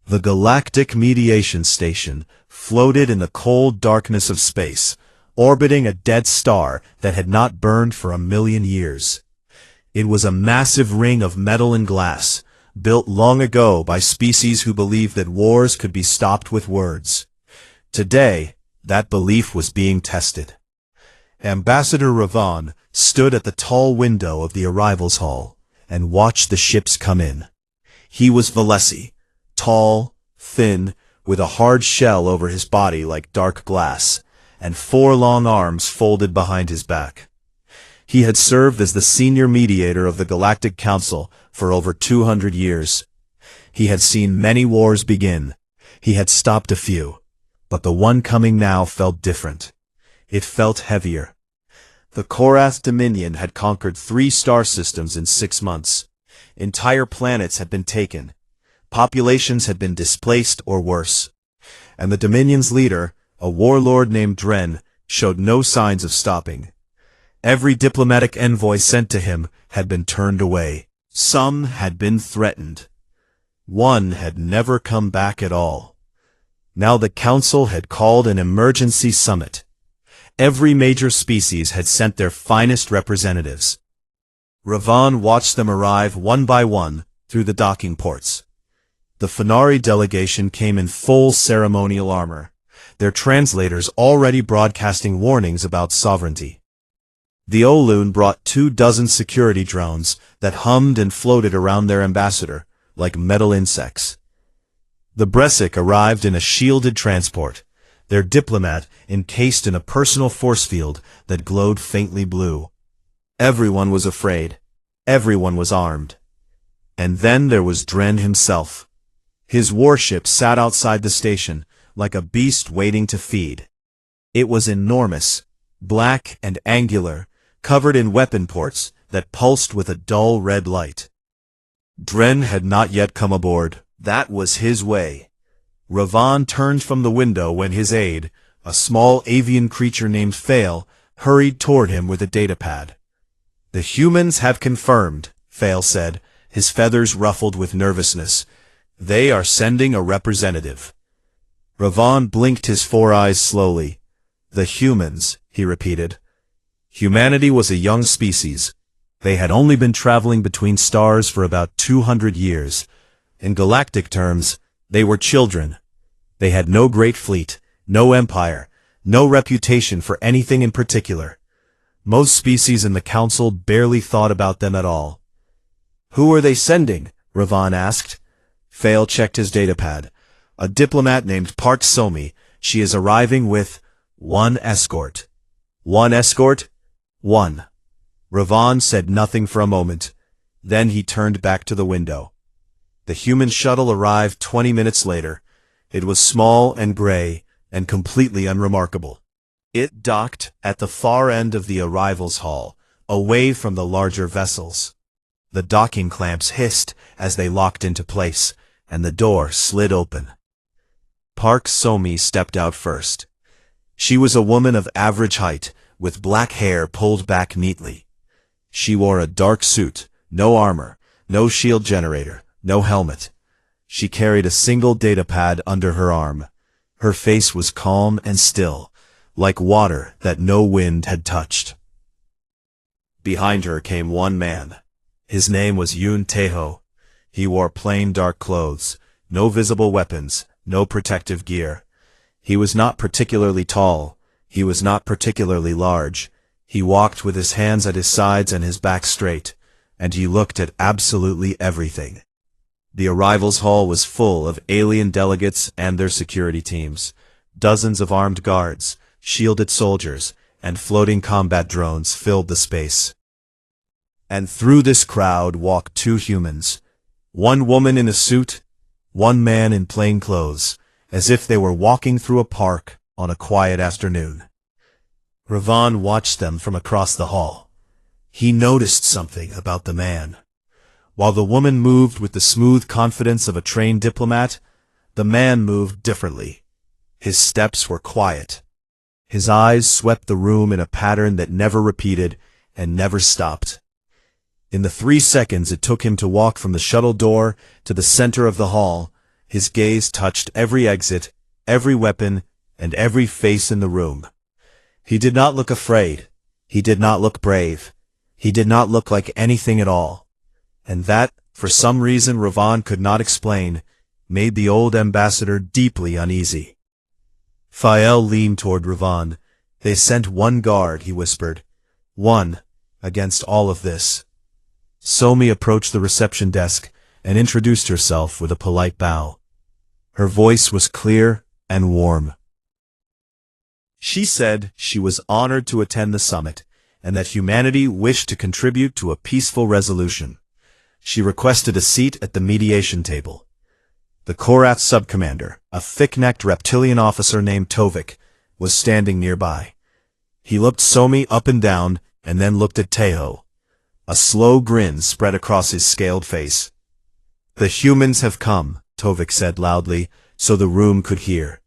The galactic mediation station floated in the cold darkness of space, orbiting a dead star that had not burned for 1,000,000 years. It was a massive ring of metal and glass, built long ago by species who believed that wars could be stopped with words. Today, that belief was being tested. Ambassador Ravan stood at the tall window of the arrivals hall and watched the ships come in. He was Valesi, tall, thin, with a hard shell over his body like dark glass, and 4 long arms folded behind his back. He had served as the senior mediator of the Galactic Council for over 200 years. He had seen many wars begin. He had stopped a few, but the one coming now felt different. It felt heavier. The Korath Dominion had conquered 3 star systems in 6 months. Entire planets had been taken. Populations had been displaced or worse. And the Dominion's leader, a warlord named Dren, showed no signs of stopping. Every diplomatic envoy sent to him had been turned away. Some had been threatened. One had never come back at all. Now the council had called an emergency summit. Every major species had sent their finest representatives. Ravan watched them arrive one by one through the docking ports. The Fenari delegation came in full ceremonial armor, their translators already broadcasting warnings about sovereignty. The Olun brought 24 security drones that hummed and floated around their ambassador like metal insects. The Bresic arrived in a shielded transport, their diplomat encased in a personal force field that glowed faintly blue. Everyone was afraid. Everyone was armed. And then there was Dren himself. His warship sat outside the station, like a beast waiting to feed. It was enormous, black and angular, covered in weapon ports that pulsed with a dull red light. Dren had not yet come aboard. That was his way. Ravan turned from the window when his aide, a small avian creature named Fail, hurried toward him with a datapad. "The humans have confirmed," Fail said, his feathers ruffled with nervousness. "They are sending a representative." Ravan blinked his 4 eyes slowly. "The humans," he repeated. Humanity was a young species. They had only been traveling between stars for about 200 years. In galactic terms, they were children. They had no great fleet, no empire, no reputation for anything in particular. Most species in the council barely thought about them at all. "Who are they sending?" Ravan asked. Fail checked his datapad. "A diplomat named Park Somi. She is arriving with 1 escort." "1 escort?" "1." Ravan said nothing for a moment. Then he turned back to the window. The human shuttle arrived 20 minutes later. It was small and gray and completely unremarkable. It docked at the far end of the arrivals hall, away from the larger vessels. The docking clamps hissed as they locked into place, and the door slid open. Park Somi stepped out first. She was a woman of average height, with black hair pulled back neatly. She wore a dark suit, no armor, no shield generator, no helmet. She carried a single datapad under her arm. Her face was calm and still, like water that no wind had touched. Behind her came one man. His name was Yun Teho. He wore plain dark clothes, no visible weapons, no protective gear. He was not particularly tall. He was not particularly large. He walked with his hands at his sides and his back straight, and he looked at absolutely everything. The arrivals hall was full of alien delegates and their security teams. Dozens of armed guards, shielded soldiers, and floating combat drones filled the space. And through this crowd walked 2 humans. One woman in a suit, one man in plain clothes, as if they were walking through a park on a quiet afternoon. Ravan watched them from across the hall. He noticed something about the man. While the woman moved with the smooth confidence of a trained diplomat, the man moved differently. His steps were quiet. His eyes swept the room in a pattern that never repeated and never stopped. In the 3 seconds it took him to walk from the shuttle door to the center of the hall, His gaze touched every exit, every weapon, and every face in the room. He did not look afraid. He did not look brave. He did not look like anything at all. And that, for some reason Ravan could not explain, made the old ambassador deeply uneasy. Fael leaned toward Ravan. "They sent one guard," he whispered. "One, against all of this." Somi approached the reception desk and introduced herself with a polite bow. Her voice was clear and warm. She said she was honored to attend the summit, and that humanity wished to contribute to a peaceful resolution. She requested a seat at the mediation table. The Korath sub-commander, a thick-necked reptilian officer named Tovik, was standing nearby. He looked Somi up and down, and then looked at Teho. A slow grin spread across his scaled face. "The humans have come," Tovik said loudly, so the room could hear.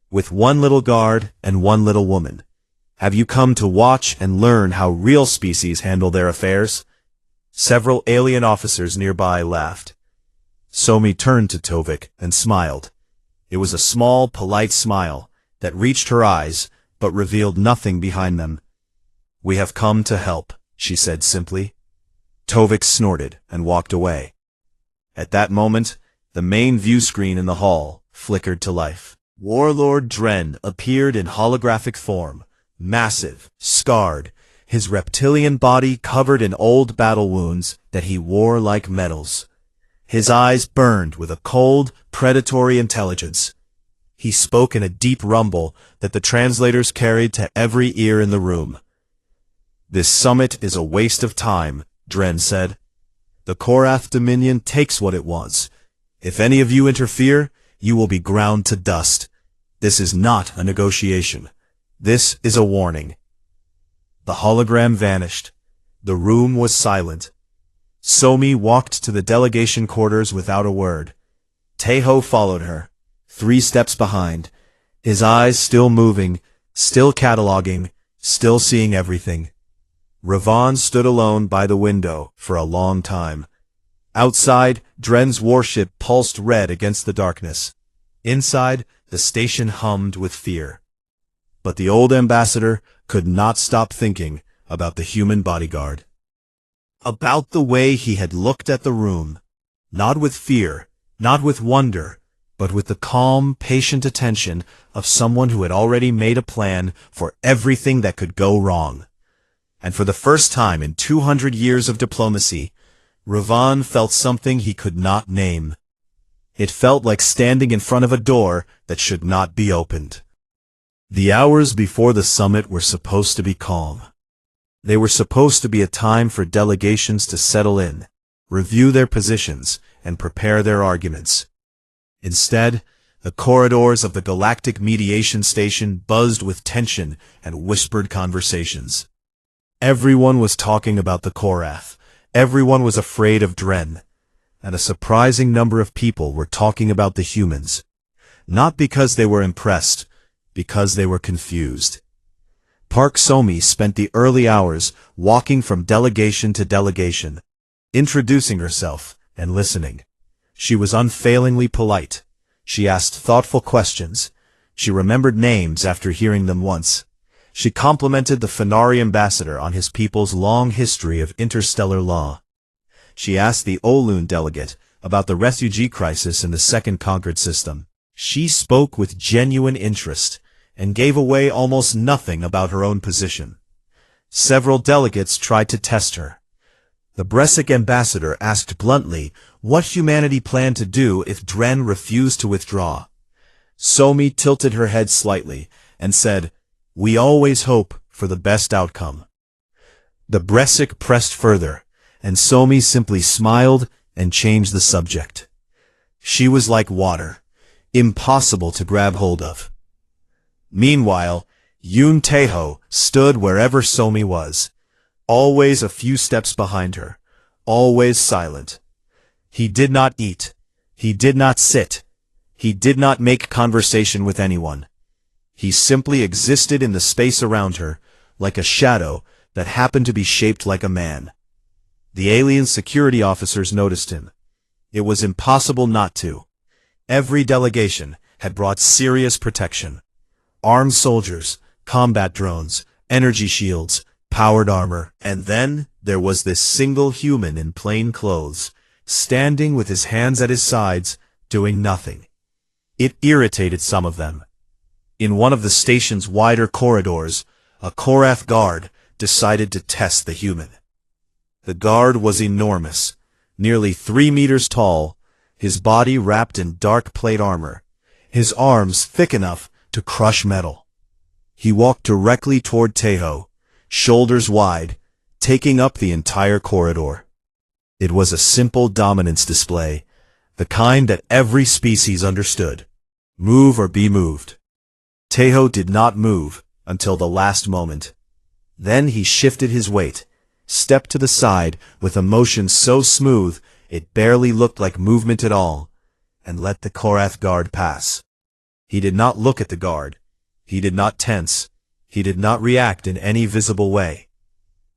"With one little guard and one little woman. Have you come to watch and learn how real species handle their affairs?" Several alien officers nearby laughed. Somi turned to Tovik and smiled. It was a small, polite smile that reached her eyes but revealed nothing behind them. "We have come to help," she said simply. Tovik snorted and walked away. At that moment, the main view screen in the hall flickered to life. Warlord Dren appeared in holographic form, massive, scarred, his reptilian body covered in old battle wounds that he wore like medals. His eyes burned with a cold, predatory intelligence. He spoke in a deep rumble that the translators carried to every ear in the room. "This summit is a waste of time," Dren said. "The Korath Dominion takes what it wants. If any of you interfere, you will be ground to dust. This is not a negotiation. This is a warning." The hologram vanished. The room was silent. Somi walked to the delegation quarters without a word. Teho followed her, 3 steps behind, his eyes still moving, still cataloging, still seeing everything. Ravan stood alone by the window for a long time. Outside, Dren's warship pulsed red against the darkness. Inside, the station hummed with fear. But the old ambassador could not stop thinking about the human bodyguard. About the way he had looked at the room, not with fear, not with wonder, but with the calm, patient attention of someone who had already made a plan for everything that could go wrong. And for the first time in 200 years of diplomacy, Ravan felt something he could not name. It felt like standing in front of a door that should not be opened. The hours before the summit were supposed to be calm. They were supposed to be a time for delegations to settle in, review their positions, and prepare their arguments. Instead, the corridors of the galactic mediation station buzzed with tension and whispered conversations. Everyone was talking about the Korath. Everyone was afraid of Dren. And a surprising number of people were talking about the humans. Not because they were impressed, because they were confused. Park Somi spent the early hours walking from delegation to delegation, introducing herself and listening. She was unfailingly polite. She asked thoughtful questions. She remembered names after hearing them once. She complimented the Fenari ambassador on his people's long history of interstellar law. She asked the Olun delegate about the refugee crisis in the Second Conquered System. She spoke with genuine interest and gave away almost nothing about her own position. Several delegates tried to test her. The Bresic ambassador asked bluntly what humanity planned to do if Dren refused to withdraw. Somi tilted her head slightly and said, "We always hope for the best outcome." The Bresic pressed further, and Somi simply smiled and changed the subject. She was like water, impossible to grab hold of. Meanwhile, Yun Teho stood wherever Somi was, always a few steps behind her, always silent. He did not eat. He did not sit. He did not make conversation with anyone. He simply existed in the space around her, like a shadow that happened to be shaped like a man. The alien security officers noticed him. It was impossible not to. Every delegation had brought serious protection. Armed soldiers, combat drones, energy shields, powered armor, and then there was this single human in plain clothes, standing with his hands at his sides, doing nothing. It irritated some of them. In one of the station's wider corridors, a Korath guard decided to test the human. The guard was enormous, nearly 3 meters tall, his body wrapped in dark plate armor, his arms thick enough to crush metal. He walked directly toward Tejo, shoulders wide, taking up the entire corridor. It was a simple dominance display, the kind that every species understood. Move or be moved. Tejo did not move until the last moment. Then he shifted his weight, stepped to the side with a motion so smooth it barely looked like movement at all, and let the Korath guard pass. He did not look at the guard. He did not tense. He did not react in any visible way.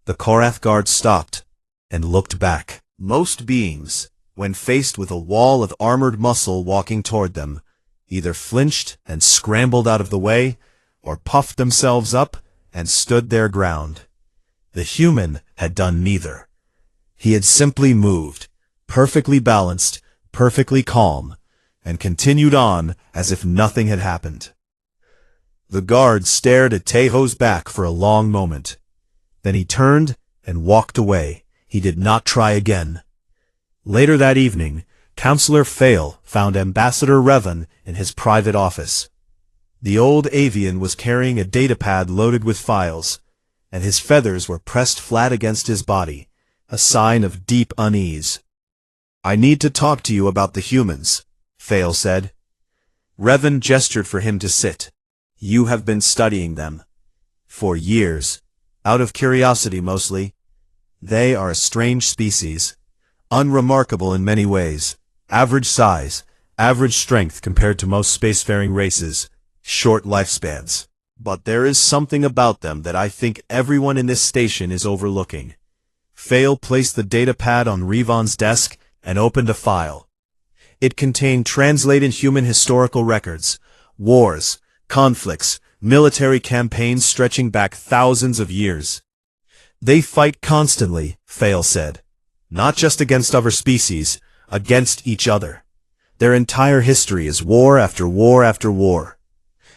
The Korath guard stopped and looked back. Most beings, when faced with a wall of armored muscle walking toward them, either flinched and scrambled out of the way, or puffed themselves up and stood their ground. The human had done neither. He had simply moved, perfectly balanced, perfectly calm, and continued on as if nothing had happened. The guard stared at Tejo's back for a long moment. Then he turned and walked away. He did not try again. Later that evening, Counselor Fail found Ambassador Revan in his private office. The old avian was carrying a datapad loaded with files, and his feathers were pressed flat against his body, a sign of deep unease. "I need to talk to you about the humans," Fail said. Revan gestured for him to sit. "You have been studying them. For years. Out of curiosity mostly. They are a strange species. Unremarkable in many ways. Average size, average strength compared to most spacefaring races. Short lifespans. But there is something about them that I think everyone in this station is overlooking." Fail placed the datapad on Revon's desk and opened a file. It contained translated human historical records, wars, conflicts, military campaigns stretching back thousands of years. "They fight constantly," Fail said. "Not just against other species, against each other. Their entire history is war after war after war.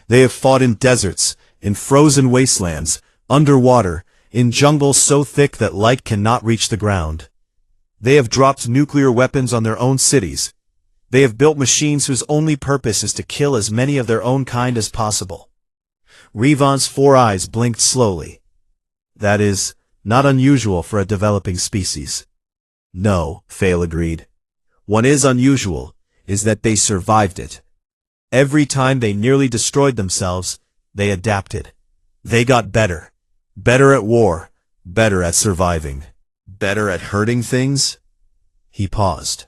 They have fought in deserts, in frozen wastelands, underwater, in jungles so thick that light cannot reach the ground. They have dropped nuclear weapons on their own cities. They have built machines whose only purpose is to kill as many of their own kind as possible." Revon's 4 eyes blinked slowly. "That is not unusual for a developing species." "No," Fail agreed. "What is unusual is that they survived it. Every time they nearly destroyed themselves, they adapted. They got better. Better at war, better at surviving, better at hurting things." He paused.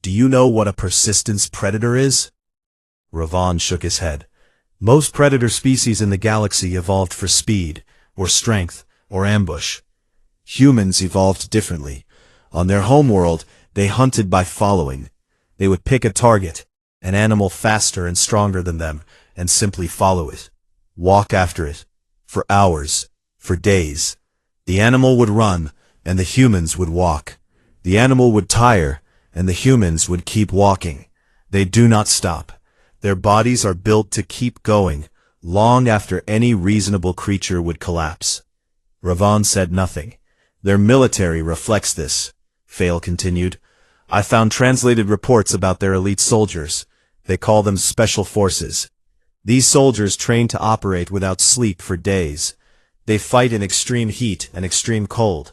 "Do you know what a persistence predator is?" Revon shook his head. "Most predator species in the galaxy evolved for speed, or strength, or ambush. Humans evolved differently. On their homeworld, they hunted by following. They would pick a target, an animal faster and stronger than them, and simply follow it. Walk after it. For hours. For days. The animal would run, and the humans would walk. The animal would tire, and the humans would keep walking. They do not stop. Their bodies are built to keep going, long after any reasonable creature would collapse." Revon said nothing. "Their military reflects this," Fail continued. "I found translated reports about their elite soldiers. They call them special forces. These soldiers train to operate without sleep for days. They fight in extreme heat and extreme cold.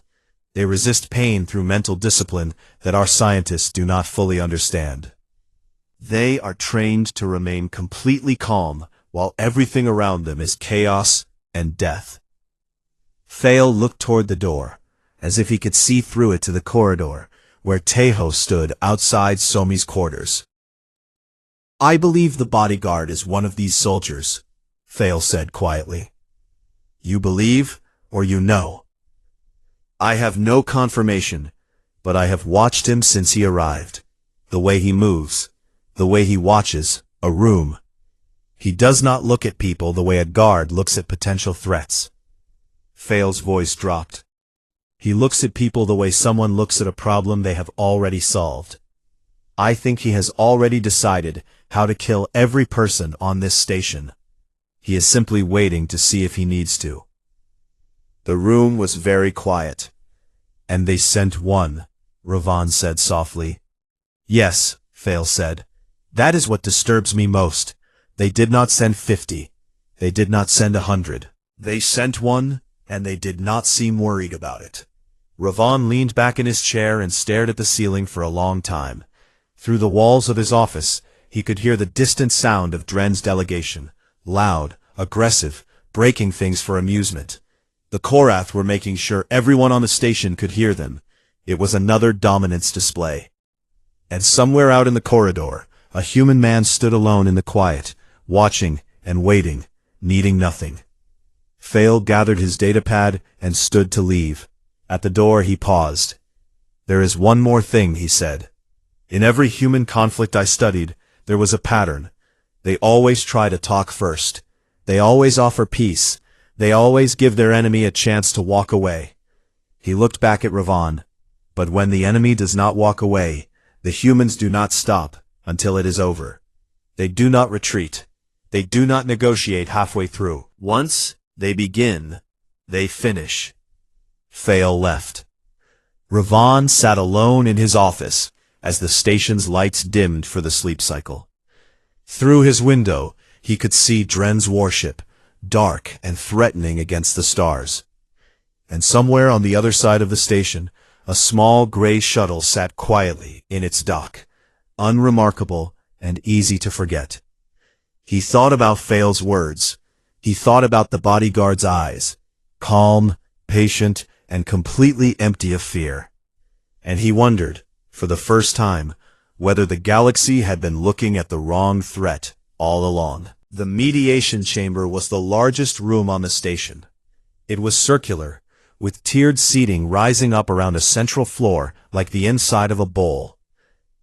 They resist pain through mental discipline that our scientists do not fully understand. They are trained to remain completely calm while everything around them is chaos and death." Fail looked toward the door, as if he could see through it to the corridor, where Tejo stood outside Somi's quarters. "I believe the bodyguard is one of these soldiers," Fail said quietly. "You believe, or you know?" "I have no confirmation, but I have watched him since he arrived. The way he moves, the way he watches a room. He does not look at people the way a guard looks at potential threats. Fail's voice dropped. He looks at people the way someone looks at a problem they have already solved. I think he has already decided how to kill every person on this station. He is simply waiting to see if he needs to. The room was very quiet. And they sent one, Ravon said softly. Yes, Fail said. That is what disturbs me most. They did not send 50. They did not send 100. They sent one, and they did not seem worried about it. Ravon leaned back in his chair and stared at the ceiling for a long time. Through the walls of his office, he could hear the distant sound of Dren's delegation, loud, aggressive, breaking things for amusement. The Korath were making sure everyone on the station could hear them. It was another dominance display. And somewhere out in the corridor, a human man stood alone in the quiet, watching and waiting, needing nothing. Fail gathered his datapad and stood to leave. At the door he paused. There is one more thing, he said. In every human conflict I studied, there was a pattern. They always try to talk first. They always offer peace. They always give their enemy a chance to walk away. He looked back at Ravon. But when the enemy does not walk away, the humans do not stop until it is over. They do not retreat. They do not negotiate halfway through. Once they begin, they finish. Fail left. Ravon sat alone in his office as the station's lights dimmed for the sleep cycle. Through his window, he could see Dren's warship, dark and threatening against the stars. And somewhere on the other side of the station, a small gray shuttle sat quietly in its dock, unremarkable and easy to forget. He thought about Fail's words. He thought about the bodyguard's eyes, calm, patient, and completely empty of fear. And he wondered, for the first time, whether the galaxy had been looking at the wrong threat all along. The mediation chamber was the largest room on the station. It was circular, with tiered seating rising up around a central floor like the inside of a bowl.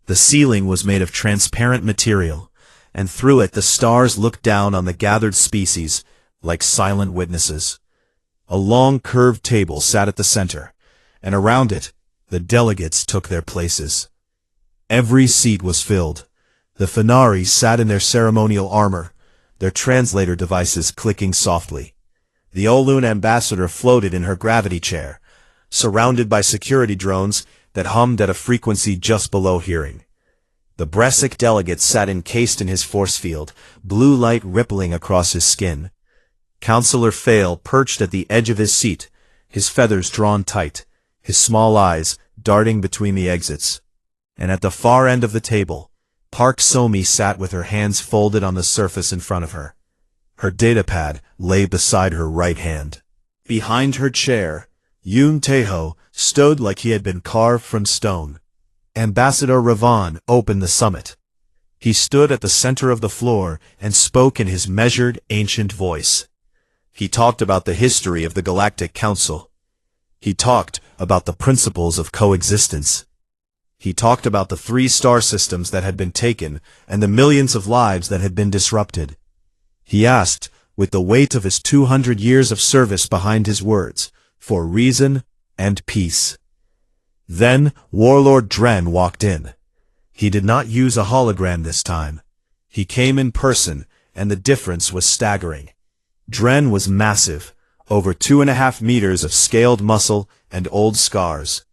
The ceiling was made of transparent material, and through it the stars looked down on the gathered species like silent witnesses. A long curved table sat at the center, and around it, the delegates took their places. Every seat was filled. The Fenari sat in their ceremonial armor, their translator devices clicking softly. The Olun ambassador floated in her gravity chair, surrounded by security drones that hummed at a frequency just below hearing. The Bresic delegate sat encased in his force field, blue light rippling across his skin. Counselor Fail perched at the edge of his seat, his feathers drawn tight, his small eyes darting between the exits. And at the far end of the table, Park Somi sat with her hands folded on the surface in front of her. Her datapad lay beside her right hand. Behind her chair, Yoon Taeho stood like he had been carved from stone. Ambassador Ravon opened the summit. He stood at the center of the floor and spoke in his measured, ancient voice. He talked about the history of the Galactic Council. He talked about the principles of coexistence. He talked about the 3 star systems that had been taken and the millions of lives that had been disrupted. He asked, with the weight of his 200 years of service behind his words, for reason and peace. Then Warlord Dren walked in. He did not use a hologram this time. He came in person, and the difference was staggering. Dren was massive, over 2.5 meters of scaled muscle and old scars.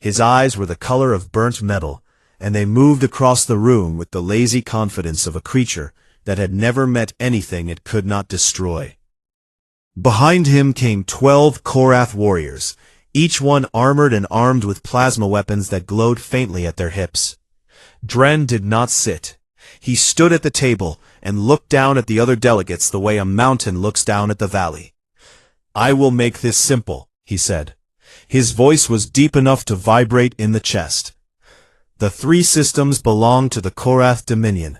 His eyes were the color of burnt metal, and they moved across the room with the lazy confidence of a creature that had never met anything it could not destroy. Behind him came 12 Korath warriors, each one armored and armed with plasma weapons that glowed faintly at their hips. Dren did not sit. He stood at the table and looked down at the other delegates the way a mountain looks down at the valley. "I will make this simple," he said. His voice was deep enough to vibrate in the chest. "The 3 systems belong to the Korath Dominion.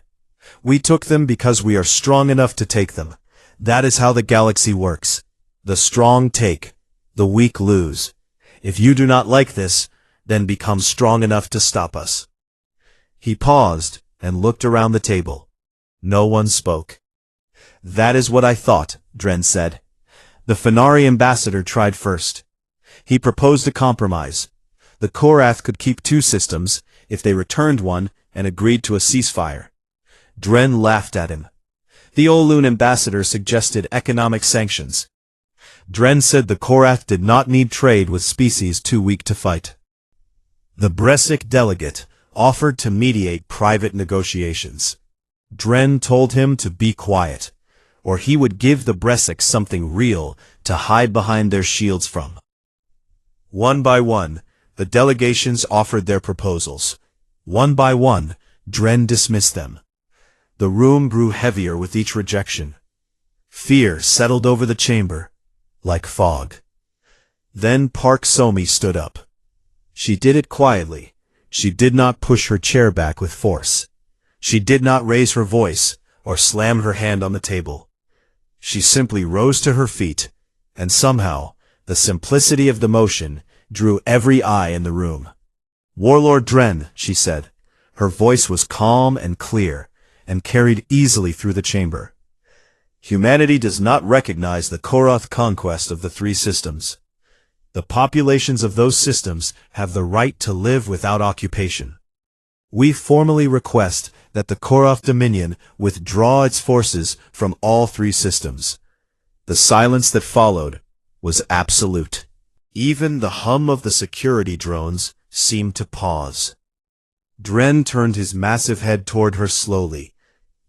We took them because we are strong enough to take them. That is how the galaxy works. The strong take, the weak lose. If you do not like this, then become strong enough to stop us." He paused, and looked around the table. No one spoke. "That is what I thought," Dren said. The Fenari ambassador tried first. He proposed a compromise. The Korath could keep 2 systems if they returned one and agreed to a ceasefire. Dren laughed at him. The Olun ambassador suggested economic sanctions. Dren said the Korath did not need trade with species too weak to fight. The Bresic delegate offered to mediate private negotiations. Dren told him to be quiet, or he would give the Bresic something real to hide behind their shields from. One by one, the delegations offered their proposals. One by one, Dren dismissed them. The room grew heavier with each rejection. Fear settled over the chamber, like fog. Then Park Somi stood up. She did it quietly. She did not push her chair back with force. She did not raise her voice or slam her hand on the table. She simply rose to her feet, and somehow, the simplicity of the motion drew every eye in the room. "Warlord Dren," she said. Her voice was calm and clear, and carried easily through the chamber. "Humanity does not recognize the Korath conquest of the 3 systems. The populations of those systems have the right to live without occupation. We formally request that the Korath Dominion withdraw its forces from all 3 systems." The silence that followed was absolute. Even the hum of the security drones seemed to pause. Dren turned his massive head toward her slowly,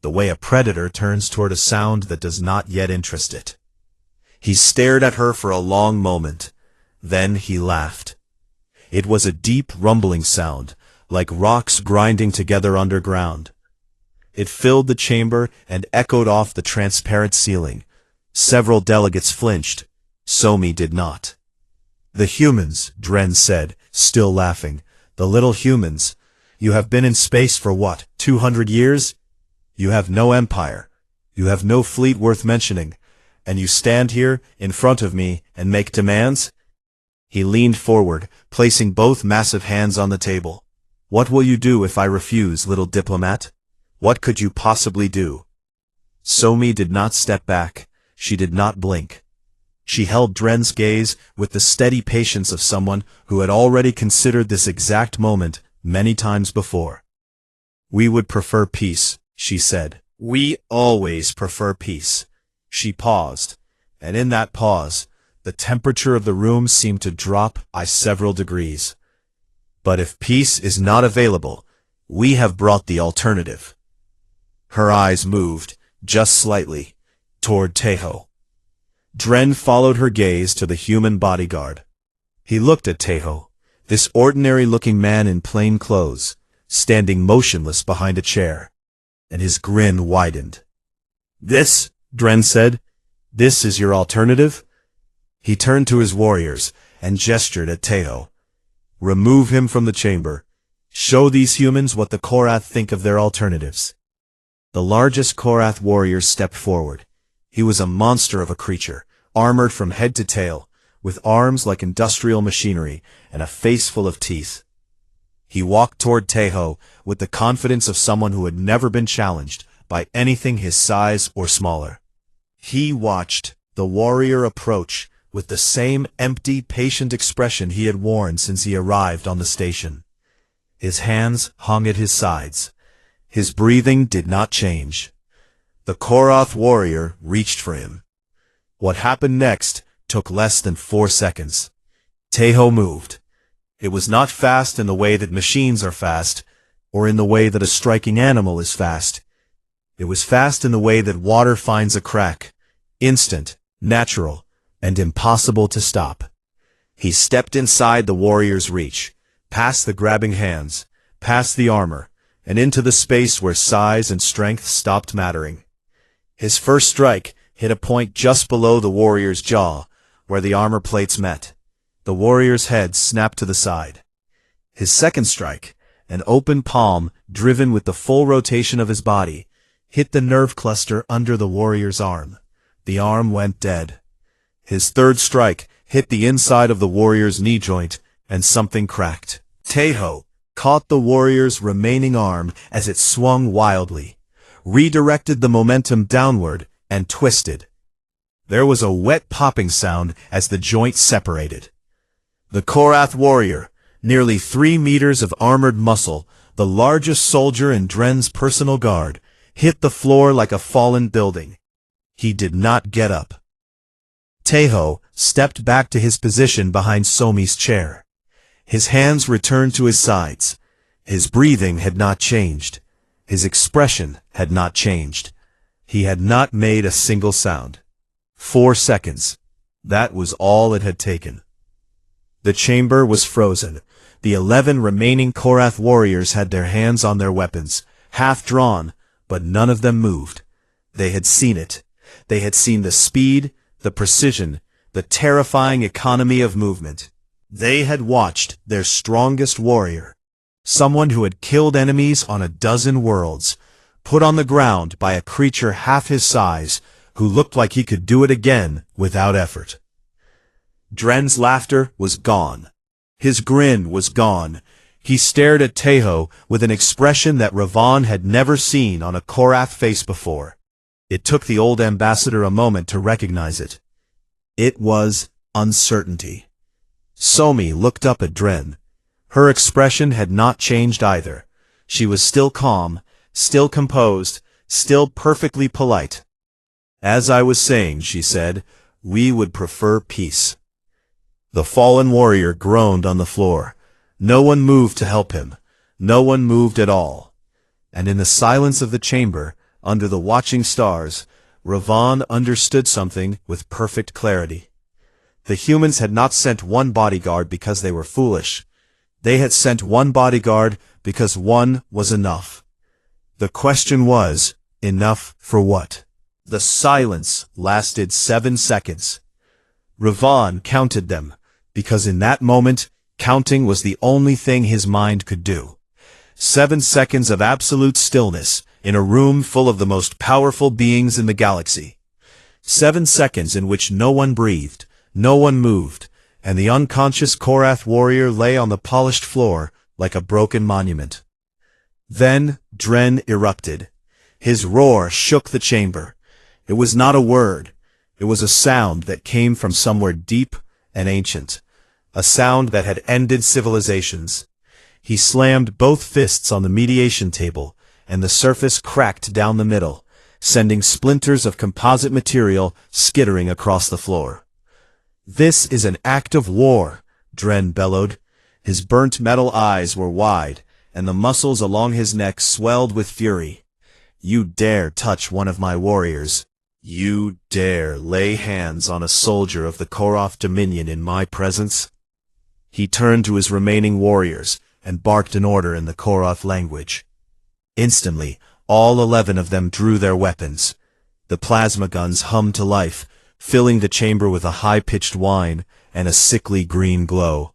the way a predator turns toward a sound that does not yet interest it. He stared at her for a long moment. Then he laughed. It was a deep, rumbling sound, like rocks grinding together underground. It filled the chamber and echoed off the transparent ceiling. Several delegates flinched. Somi did not. "The humans," Dren said, still laughing. "The little humans. You have been in space for what, 200 years? You have no empire. You have no fleet worth mentioning. And you stand here, in front of me, and make demands?" He leaned forward, placing both massive hands on the table. "What will you do if I refuse, little diplomat? What could you possibly do?" Somi did not step back. She did not blink. She held Dren's gaze with the steady patience of someone who had already considered this exact moment many times before. "We would prefer peace," she said. "We always prefer peace." She paused, and in that pause, the temperature of the room seemed to drop by several degrees. "But if peace is not available, we have brought the alternative." Her eyes moved, just slightly, toward Tejo. Dren followed her gaze to the human bodyguard. He looked at Tejo, this ordinary-looking man in plain clothes, standing motionless behind a chair, and his grin widened. "This," Dren said, "this is your alternative?" He turned to his warriors and gestured at Tejo. "Remove him from the chamber. Show these humans what the Korath think of their alternatives." The largest Korath warrior stepped forward. He was a monster of a creature, armored from head to tail, with arms like industrial machinery and a face full of teeth. He walked toward Tejo with the confidence of someone who had never been challenged by anything his size or smaller. He watched the warrior approach with the same empty, patient expression he had worn since he arrived on the station. His hands hung at his sides. His breathing did not change. The Korath warrior reached for him. What happened next took less than 4 seconds. Tejo moved. It was not fast in the way that machines are fast, or in the way that a striking animal is fast. It was fast in the way that water finds a crack, instant, natural, and impossible to stop. He stepped inside the warrior's reach, past the grabbing hands, past the armor, and into the space where size and strength stopped mattering. His first strike hit a point just below the warrior's jaw, where the armor plates met. The warrior's head snapped to the side. His second strike, an open palm driven with the full rotation of his body, hit the nerve cluster under the warrior's arm. The arm went dead. His third strike hit the inside of the warrior's knee joint, and something cracked. Tejo, caught the warrior's remaining arm as it swung wildly, redirected the momentum downward, and twisted. There was a wet popping sound as the joint separated. The Korath warrior, nearly 3 meters of armored muscle, the largest soldier in Dren's personal guard, hit the floor like a fallen building. He did not get up. Taeho stepped back to his position behind Somi's chair. His hands returned to his sides. His breathing had not changed. His expression had not changed. He had not made a single sound. 4 seconds. That was all it had taken. The chamber was frozen. The 11 remaining Korath warriors had their hands on their weapons, half drawn, but none of them moved. They had seen it. They had seen the speed, the precision, the terrifying economy of movement. They had watched their strongest warrior, someone who had killed enemies on a dozen worlds, put on the ground by a creature half his size, who looked like he could do it again without effort. Dren's laughter was gone. His grin was gone. He stared at Taeho with an expression that Ravon had never seen on a Korath face before. It took the old ambassador a moment to recognize it. It was uncertainty. Somi looked up at Dren. Her expression had not changed either. She was still calm, still composed, still perfectly polite. "As I was saying," she said, "we would prefer peace." The fallen warrior groaned on the floor. No one moved to help him. No one moved at all. And in the silence of the chamber, under the watching stars, Ravon understood something with perfect clarity. The humans had not sent one bodyguard because they were foolish. They had sent one bodyguard because one was enough. The question was, enough for what? The silence lasted 7 seconds. Ravon counted them, because in that moment, counting was the only thing his mind could do. 7 seconds of absolute stillness in a room full of the most powerful beings in the galaxy. 7 seconds in which no one breathed, no one moved, and the unconscious Korath warrior lay on the polished floor like a broken monument. Then Dren erupted. His roar shook the chamber. It was not a word. It was a sound that came from somewhere deep and ancient. A sound that had ended civilizations. He slammed both fists on the mediation table, and the surface cracked down the middle, sending splinters of composite material skittering across the floor. "This is an act of war," Dren bellowed. His burnt metal eyes were wide, and the muscles along his neck swelled with fury. "You dare touch one of my warriors. You dare lay hands on a soldier of the Korath Dominion in my presence?" He turned to his remaining warriors and barked an order in the Korath language. Instantly, all 11 of them drew their weapons. The plasma guns hummed to life, filling the chamber with a high-pitched whine and a sickly green glow.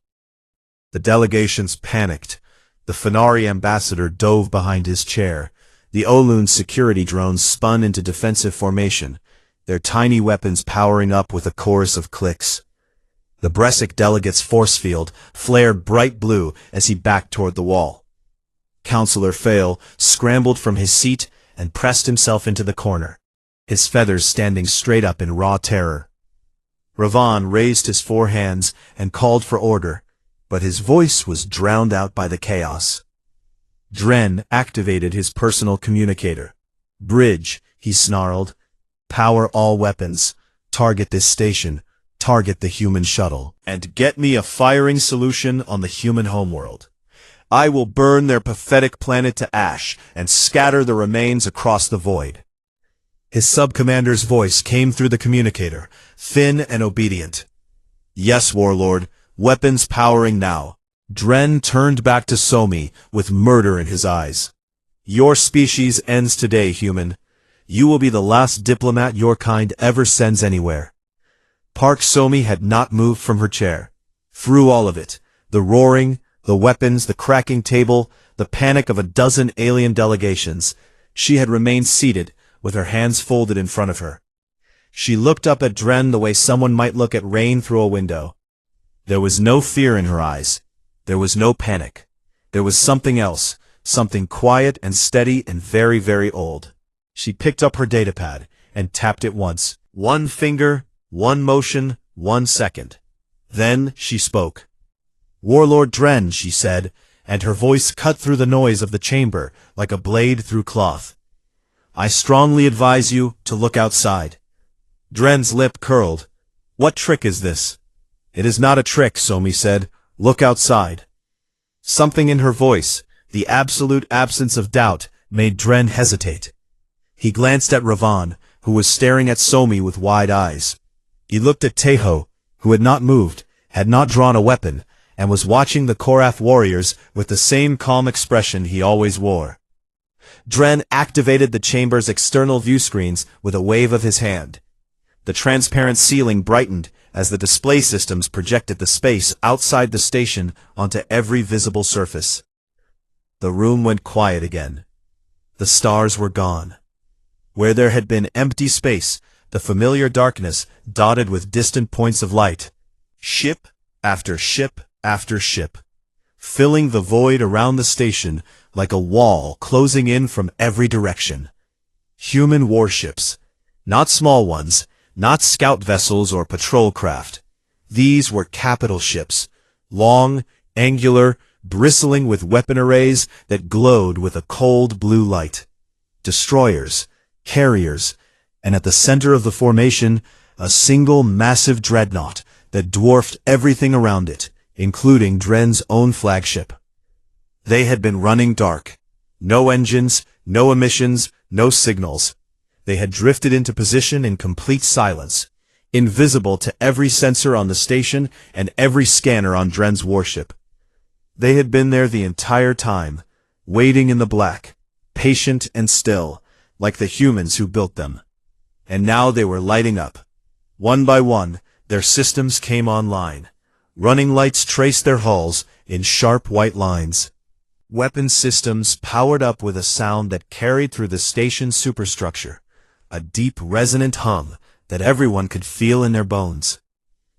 The delegations panicked. The Fenari ambassador dove behind his chair. The Olun security drones spun into defensive formation, their tiny weapons powering up with a chorus of clicks. The Bresic delegate's force field flared bright blue as he backed toward the wall. Councillor Fail scrambled from his seat and pressed himself into the corner, his feathers standing straight up in raw terror. Ravon raised his 4 hands and called for order, but his voice was drowned out by the chaos. Dren activated his personal communicator. "Bridge," he snarled. "Power all weapons. Target this station. Target the human shuttle. And get me a firing solution on the human homeworld. I will burn their pathetic planet to ash and scatter the remains across the void." His sub-commander's voice came through the communicator, thin and obedient. "Yes, Warlord. Weapons powering now." Dren turned back to Somi with murder in his eyes. "Your species ends today, human. You will be the last diplomat your kind ever sends anywhere." Park Somi had not moved from her chair. Through all of it, the roaring, the weapons, the cracking table, the panic of a dozen alien delegations, she had remained seated, with her hands folded in front of her. She looked up at Dren the way someone might look at rain through a window. There was no fear in her eyes. There was no panic. There was something else, something quiet and steady and very, very old. She picked up her datapad and tapped it once. One finger, one motion, 1 second. Then she spoke. "Warlord Dren," she said, and her voice cut through the noise of the chamber like a blade through cloth. "I strongly advise you to look outside." Dren's lip curled. "What trick is this?" "It is not a trick," Somi said. "Look outside." Something in her voice, the absolute absence of doubt, made Dren hesitate. He glanced at Ravan, who was staring at Somi with wide eyes. He looked at Teho, who had not moved, had not drawn a weapon, and was watching the Korath warriors with the same calm expression he always wore. Dren activated the chamber's external view screens with a wave of his hand. The transparent ceiling brightened as the display systems projected the space outside the station onto every visible surface. The room went quiet again. The stars were gone. Where there had been empty space, the familiar darkness dotted with distant points of light. Ship after ship after ship, filling the void around the station like a wall closing in from every direction. Human warships, not small ones, not scout vessels or patrol craft. These were capital ships, long, angular, bristling with weapon arrays that glowed with a cold blue light. Destroyers, carriers, and at the center of the formation, a single massive dreadnought that dwarfed everything around it, including Dren's own flagship. They had been running dark. No engines, no emissions, no signals. They had drifted into position in complete silence, invisible to every sensor on the station and every scanner on Dren's warship. They had been there the entire time, waiting in the black, patient and still, like the humans who built them. And now they were lighting up. One by one, their systems came online. Running lights traced their hulls in sharp white lines. Weapon systems powered up with a sound that carried through the station's superstructure, a deep resonant hum that everyone could feel in their bones.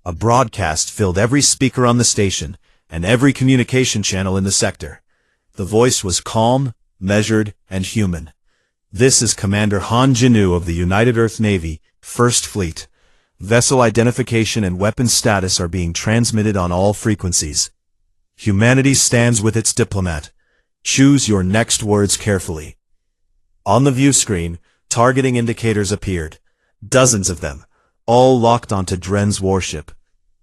A broadcast filled every speaker on the station and every communication channel in the sector. The voice was calm, measured, and human. "This is Commander Han Jinu of the United Earth Navy, First Fleet. Vessel identification and weapon status are being transmitted on all frequencies. Humanity stands with its diplomat. Choose your next words carefully." On the view screen, targeting indicators appeared. Dozens of them, all locked onto Dren's warship.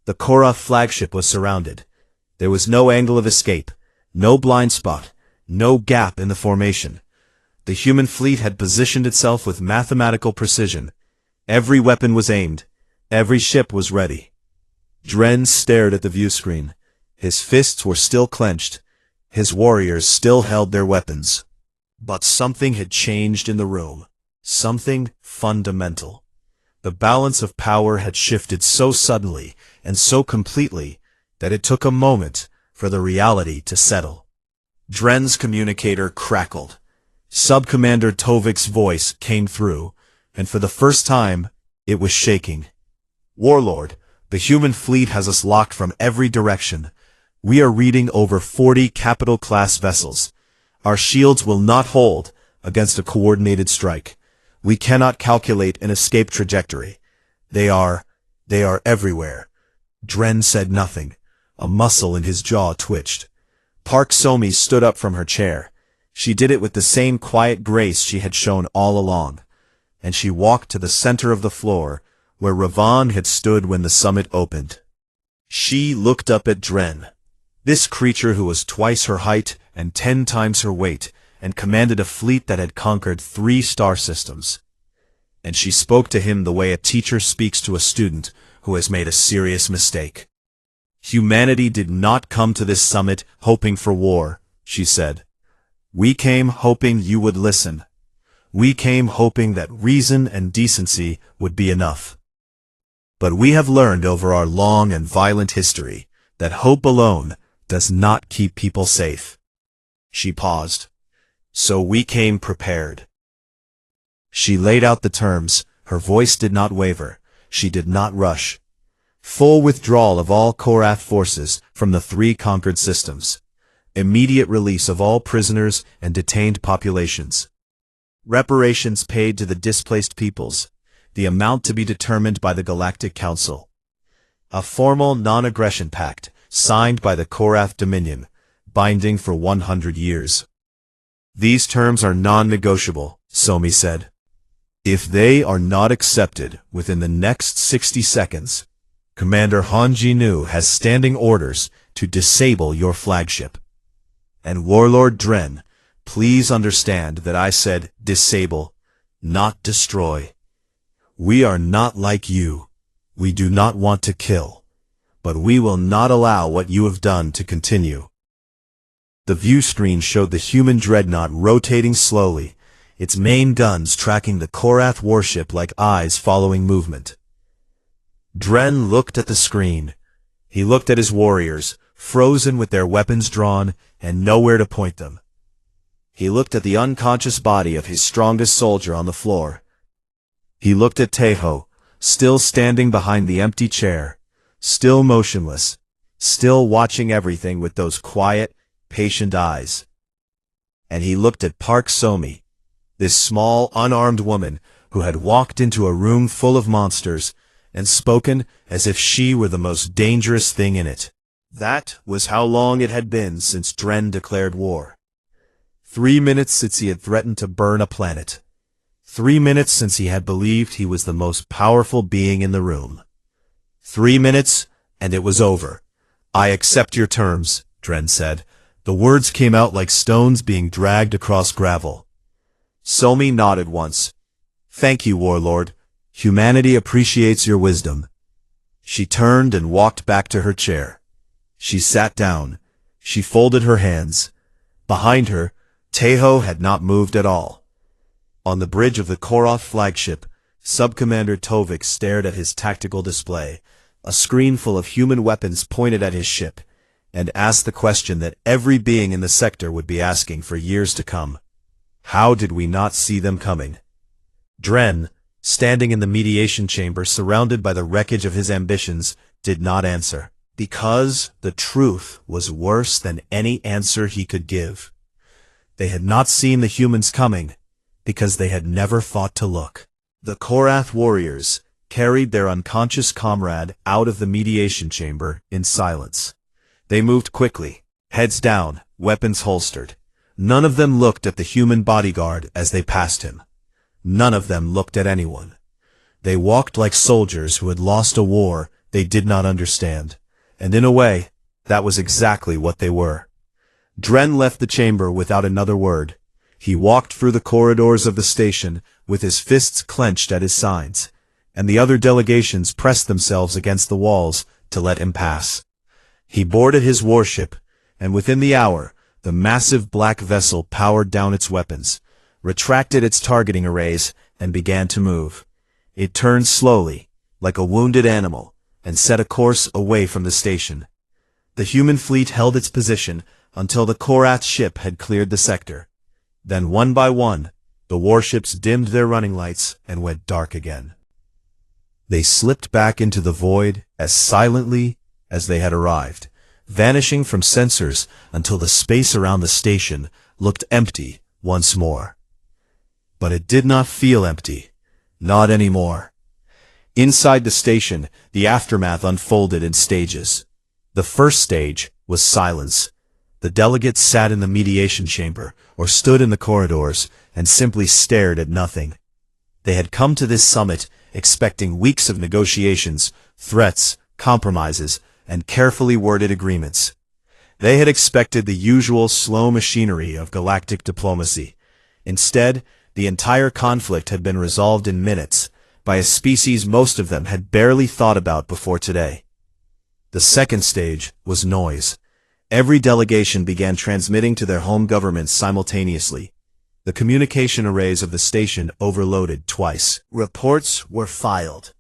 The Korath flagship was surrounded. There was no angle of escape, no blind spot, no gap in the formation. The human fleet had positioned itself with mathematical precision. Every weapon was aimed. Every ship was ready. Dren stared at the view screen. His fists were still clenched. His warriors still held their weapons. But something had changed in the room. Something fundamental. The balance of power had shifted so suddenly and so completely that it took a moment for the reality to settle. Dren's communicator crackled. Sub-Commander Tovik's voice came through, and for the first time, it was shaking. "Warlord, the human fleet has us locked from every direction. We are reading over 40 capital-class vessels. Our shields will not hold against a coordinated strike. We cannot calculate an escape trajectory. They are everywhere." Dren said nothing. A muscle in his jaw twitched. Park Somi stood up from her chair. She did it with the same quiet grace she had shown all along, and she walked to the center of the floor, where Ravan had stood when the summit opened. She looked up at Dren, this creature who was twice her height and 10 times her weight, and commanded a fleet that had conquered 3 star systems. And she spoke to him the way a teacher speaks to a student who has made a serious mistake. "Humanity did not come to this summit hoping for war," she said. "We came hoping you would listen. We came hoping that reason and decency would be enough. But we have learned over our long and violent history that hope alone does not keep people safe." She paused. "So we came prepared." She laid out the terms. Her voice did not waver. She did not rush. Full withdrawal of all Korath forces from the 3 conquered systems. immediate release of all prisoners and detained populations. Reparations paid to the displaced peoples, the amount to be determined by the Galactic Council. A formal non-aggression pact, signed by the Korath Dominion, binding for 100 years. These terms are non-negotiable, Somi said. If they are not accepted within the next 60 seconds, Commander Han Jinu has standing orders to disable your flagship. And Warlord Dren, please understand that I said disable, not destroy. We are not like you. We do not want to kill. But we will not allow what you have done to continue. The view screen showed the human dreadnought rotating slowly, its main guns tracking the Korath warship like eyes following movement. Dren looked at the screen. He looked at his warriors, frozen with their weapons drawn and nowhere to point them. He looked at the unconscious body of his strongest soldier on the floor. He looked at Taeho, still standing behind the empty chair, still motionless, still watching everything with those quiet, patient eyes. And he looked at Park Somi, this small, unarmed woman who had walked into a room full of monsters and spoken as if she were the most dangerous thing in it. That was how long it had been since Dren declared war. 3 minutes since he had threatened to burn a planet. 3 minutes since he had believed he was the most powerful being in the room. 3 minutes, and it was over. I accept your terms, Dren said. The words came out like stones being dragged across gravel. Somi nodded once. Thank you, Warlord. Humanity appreciates your wisdom. She turned and walked back to her chair. She sat down. She folded her hands. Behind her, Taeho had not moved at all. On the bridge of the Korath flagship, Sub-Commander Tovik stared at his tactical display, a screen full of human weapons pointed at his ship, and asked the question that every being in the sector would be asking for years to come. How did we not see them coming? Dren, standing in the mediation chamber surrounded by the wreckage of his ambitions, did not answer. Because the truth was worse than any answer he could give. They had not seen the humans coming, because they had never thought to look. The Korath warriors carried their unconscious comrade out of the mediation chamber in silence. They moved quickly, heads down, weapons holstered. None of them looked at the human bodyguard as they passed him. None of them looked at anyone. They walked like soldiers who had lost a war they did not understand. And in a way, that was exactly what they were. Dren left the chamber without another word. He walked through the corridors of the station with his fists clenched at his sides, and the other delegations pressed themselves against the walls to let him pass. He boarded his warship, and within the hour, the massive black vessel powered down its weapons, retracted its targeting arrays, and began to move. It turned slowly, like a wounded animal, and set a course away from the station. The human fleet held its position until the Korath ship had cleared the sector. Then one by one, the warships dimmed their running lights and went dark again. They slipped back into the void as silently as they had arrived, vanishing from sensors until the space around the station looked empty once more. But it did not feel empty. Not anymore. Inside the station, the aftermath unfolded in stages. The first stage was silence. The delegates sat in the mediation chamber or stood in the corridors and simply stared at nothing. They had come to this summit expecting weeks of negotiations, threats, compromises, and carefully worded agreements. They had expected the usual slow machinery of galactic diplomacy. Instead, the entire conflict had been resolved in minutes, by a species most of them had barely thought about before today. The second stage was noise. Every delegation began transmitting to their home governments simultaneously. The communication arrays of the station overloaded twice. Reports were filed.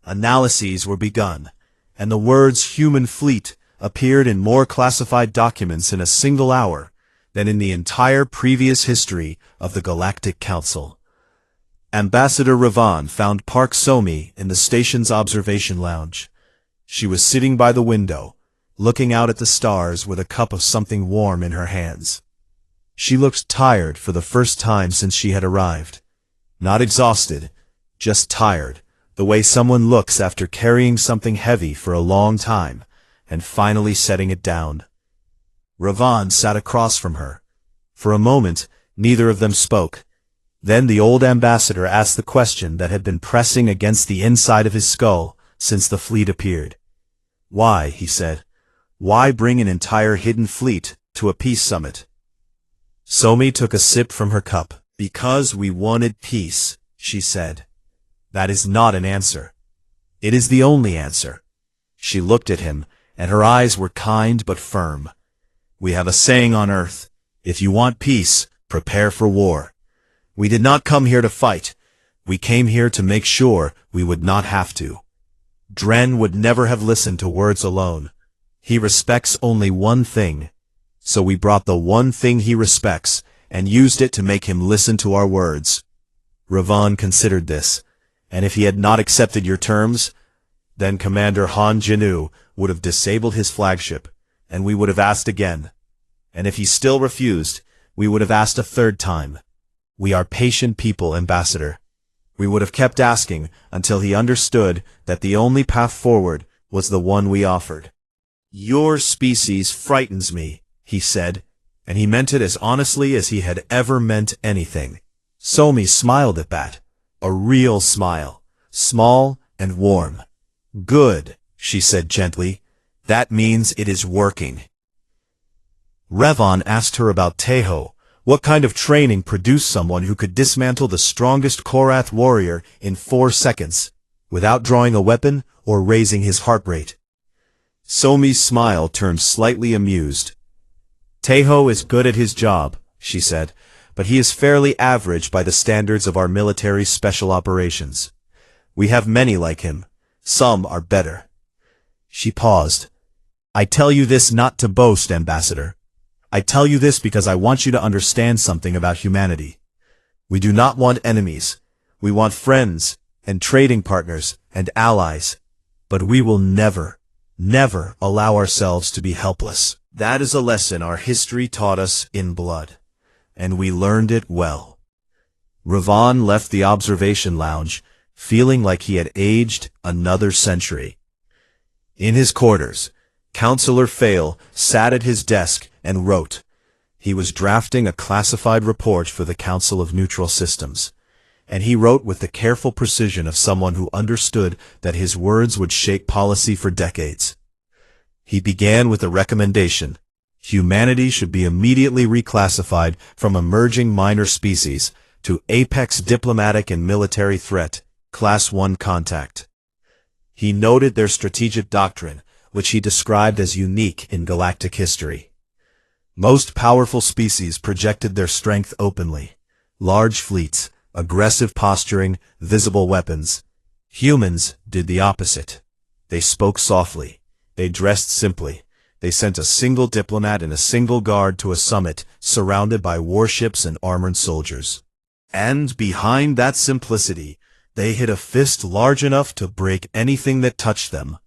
Analyses were begun. And the words human fleet appeared in more classified documents in a single hour than in the entire previous history of the Galactic Council. Ambassador Ravan found Park Somi in the station's observation lounge. She was sitting by the window, looking out at the stars with a cup of something warm in her hands. She looked tired for the first time since she had arrived. Not exhausted, just tired, the way someone looks after carrying something heavy for a long time, and finally setting it down. Ravan sat across from her. For a moment, neither of them spoke. Then the old ambassador asked the question that had been pressing against the inside of his skull since the fleet appeared. "Why," he said, "why bring an entire hidden fleet to a peace summit?" Somi took a sip from her cup. "Because we wanted peace," she said. "That is not an answer. It is the only answer." She looked at him, and her eyes were kind but firm. "We have a saying on Earth, if you want peace, prepare for war. We did not come here to fight. We came here to make sure we would not have to." Dren would never have listened to words alone. He respects only one thing. So we brought the one thing he respects and used it to make him listen to our words. Ravan considered this, and if he had not accepted your terms, then Commander Han Jinu would have disabled his flagship, and we would have asked again. And if he still refused, we would have asked a third time. We are patient people, Ambassador. We would have kept asking until he understood that the only path forward was the one we offered. "Your species frightens me," he said, and he meant it as honestly as he had ever meant anything. Somi smiled at that, a real smile, small and warm. "Good," she said gently. "That means it is working." Ravan asked her about Teho. What kind of training produced someone who could dismantle the strongest Korath warrior in 4 seconds, without drawing a weapon or raising his heart rate? Somi's smile turned slightly amused. "Teho is good at his job," she said, "but he is fairly average by the standards of our military special operations. We have many like him. Some are better." She paused. "I tell you this not to boast, Ambassador. I tell you this because I want you to understand something about humanity. We do not want enemies. We want friends, and trading partners, and allies. But we will never, never allow ourselves to be helpless. That is a lesson our history taught us in blood, and we learned it well." Ravan left the observation lounge, feeling like he had aged another century. In his quarters, Counselor Fail sat at his desk and wrote. He was drafting a classified report for the Council of Neutral Systems, and he wrote with the careful precision of someone who understood that his words would shape policy for decades. He began with a recommendation. Humanity should be immediately reclassified from emerging minor species to apex diplomatic and military threat, Class 1 contact. He noted their strategic doctrine, which he described as unique in galactic history. Most powerful species projected their strength openly. Large fleets, aggressive posturing, visible weapons. Humans did the opposite. They spoke softly. They dressed simply. They sent a single diplomat and a single guard to a summit surrounded by warships and armored soldiers. And behind that simplicity, they hid a fist large enough to break anything that touched them.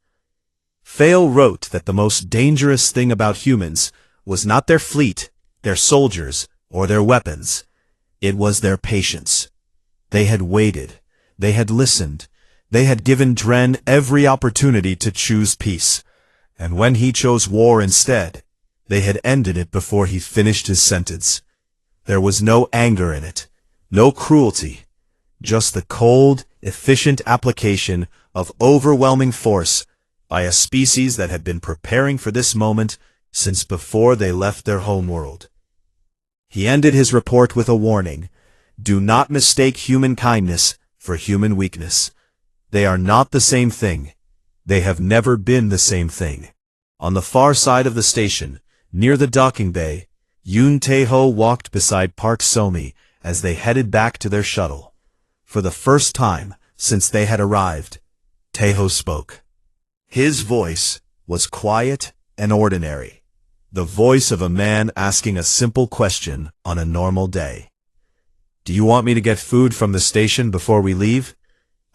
Fail wrote that the most dangerous thing about humans was not their fleet, their soldiers, or their weapons. It was their patience. They had waited. They had listened. They had given Dren every opportunity to choose peace. And when he chose war instead, they had ended it before he finished his sentence. There was no anger in it, no cruelty, just the cold, efficient application of overwhelming force by a species that had been preparing for this moment since before they left their homeworld. He ended his report with a warning. Do not mistake human kindness for human weakness. They are not the same thing. They have never been the same thing. On the far side of the station, near the docking bay, Yoon Tae-ho walked beside Park Somi as they headed back to their shuttle. For the first time since they had arrived, Tae-ho spoke. His voice was quiet and ordinary, the voice of a man asking a simple question on a normal day. Do you want me to get food from the station before we leave?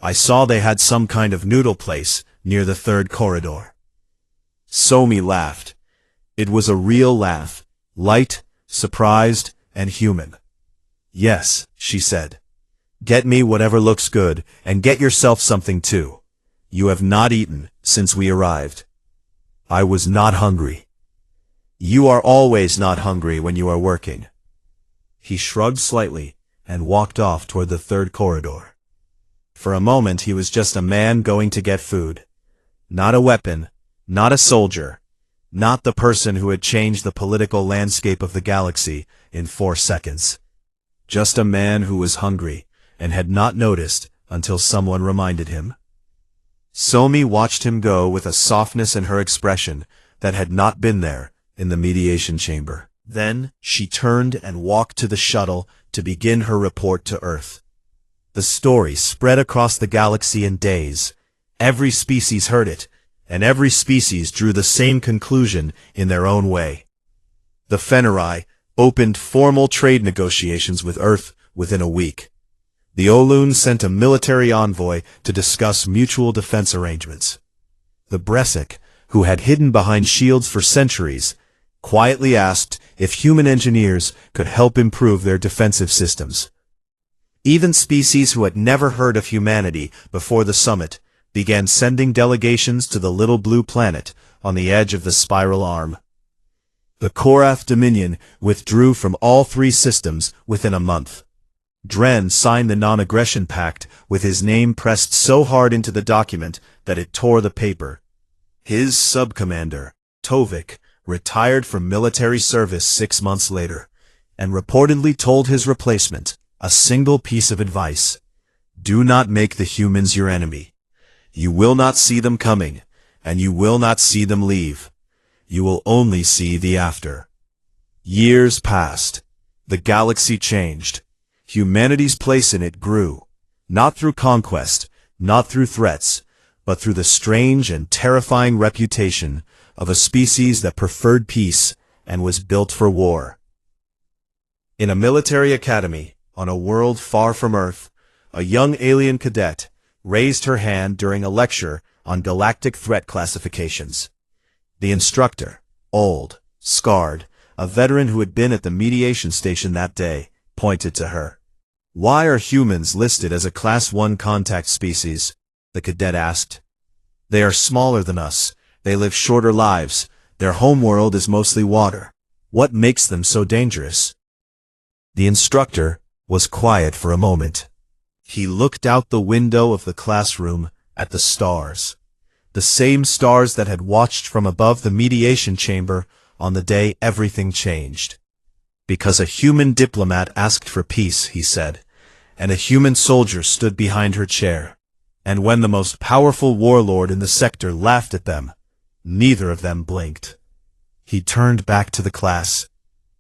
I saw they had some kind of noodle place near the 3rd corridor. Somi laughed. It was a real laugh, light, surprised, and human. "Yes," she said. "Get me whatever looks good, and get yourself something too. You have not eaten since we arrived." I was not hungry. "You are always not hungry when you are working." He shrugged slightly and walked off toward the third corridor. For a moment he was just a man going to get food. Not a weapon, not a soldier, not the person who had changed the political landscape of the galaxy in 4 seconds. Just a man who was hungry and had not noticed until someone reminded him. Somi watched him go with a softness in her expression that had not been there in the mediation chamber. Then she turned and walked to the shuttle to begin her report to Earth. The story spread across the galaxy in days. Every species heard it, and every species drew the same conclusion in their own way. The Fenari opened formal trade negotiations with Earth within a week. The Olun sent a military envoy to discuss mutual defense arrangements. The Bresic, who had hidden behind shields for centuries, quietly asked if human engineers could help improve their defensive systems. Even species who had never heard of humanity before the summit began sending delegations to the little blue planet on the edge of the spiral arm. The Korath Dominion withdrew from all 3 systems within a month. Dren signed the non-aggression pact with his name pressed so hard into the document that it tore the paper. His sub-commander, Tovik, retired from military service 6 months later, and reportedly told his replacement a single piece of advice: do not make the humans your enemy. You will not see them coming, and you will not see them leave. You will only see the after. Years passed. The galaxy changed. Humanity's place in it grew, not through conquest, not through threats, but through the strange and terrifying reputation of a species that preferred peace and was built for war. In a military academy, on a world far from Earth, a young alien cadet raised her hand during a lecture on galactic threat classifications. The instructor, old, scarred, a veteran who had been at the mediation station that day, pointed to her. "Why are humans listed as a Class 1 contact species?" the cadet asked. "They are smaller than us. They live shorter lives. Their homeworld is mostly water. What makes them so dangerous?" The instructor was quiet for a moment. He looked out the window of the classroom at the stars. The same stars that had watched from above the mediation chamber on the day everything changed. "Because a human diplomat asked for peace," he said, "and a human soldier stood behind her chair. And when the most powerful warlord in the sector laughed at them, neither of them blinked." He turned back to the class.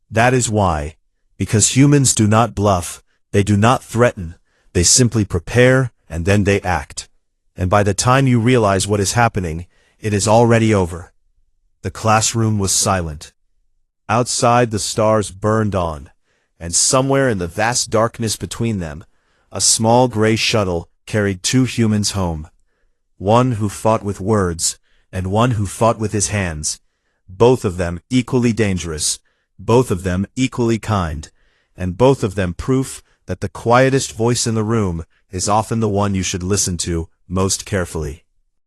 "That is why, because humans do not bluff, they do not threaten, they simply prepare and then they act. And by the time you realize what is happening, it is already over." The classroom was silent. Outside the stars burned on, and somewhere in the vast darkness between them, a small gray shuttle carried 2 humans home. One who fought with words, and one who fought with his hands. Both of them equally dangerous, both of them equally kind, and both of them proof that the quietest voice in the room is often the one you should listen to most carefully.